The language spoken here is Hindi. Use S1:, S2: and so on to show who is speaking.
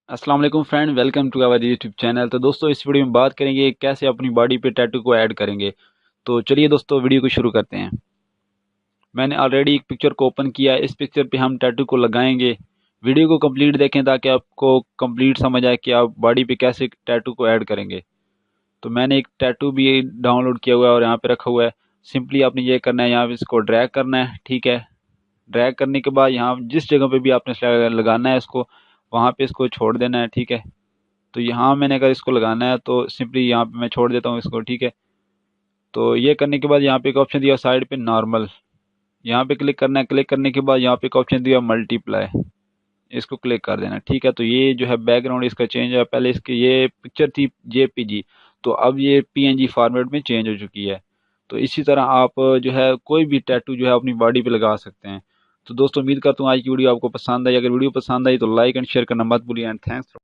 S1: अस्सलाम वालेकुम friend, welcome to our YouTube channel. तो दोस्तों इस वीडियो में बात करेंगे कैसे अपनी बॉडी पे टैटू को ऐड करेंगे। तो चलिए दोस्तों वीडियो को शुरू करते हैं। मैंने ऑलरेडी एक पिक्चर को ओपन किया है, इस पिक्चर पे हम टैटू को लगाएंगे। वीडियो को कंप्लीट देखें ताकि आपको कंप्लीट समझ आए कि आप बॉडी पे कैसे टैटू को ऐड करेंगे। तो मैंने एक टैटू भी डाउनलोड किया हुआ है और यहाँ पे रखा हुआ है। सिंपली आपने ये करना है, यहाँ पे इसको ड्रैग करना है, ठीक है। ड्रैग करने के बाद यहाँ जिस जगह पे भी आपने लगाना है इसको, वहाँ पे इसको छोड़ देना है, ठीक है। तो यहाँ मैंने अगर इसको लगाना है तो सिंपली यहाँ पे मैं छोड़ देता हूँ इसको, ठीक है। तो ये करने के बाद यहाँ पे एक ऑप्शन दिया साइड पे नॉर्मल, यहाँ पे क्लिक करना है। क्लिक करने के बाद यहाँ पे एक ऑप्शन दिया मल्टीप्लाई, इसको क्लिक कर देना, ठीक है। तो ये जो है बैकग्राउंड इसका चेंज है। पहले इसकी ये पिक्चर थी जेपीजी, तो अब ये पीएनजी फॉर्मेट में चेंज हो चुकी है। तो इसी तरह आप जो है कोई भी टैटू जो है अपनी बॉडी पे लगा सकते हैं। तो दोस्तों उम्मीद करता हूँ आज की वीडियो आपको पसंद आई। अगर वीडियो पसंद आई तो लाइक एंड शेयर करना मत भूलिए एंड थैंक्स।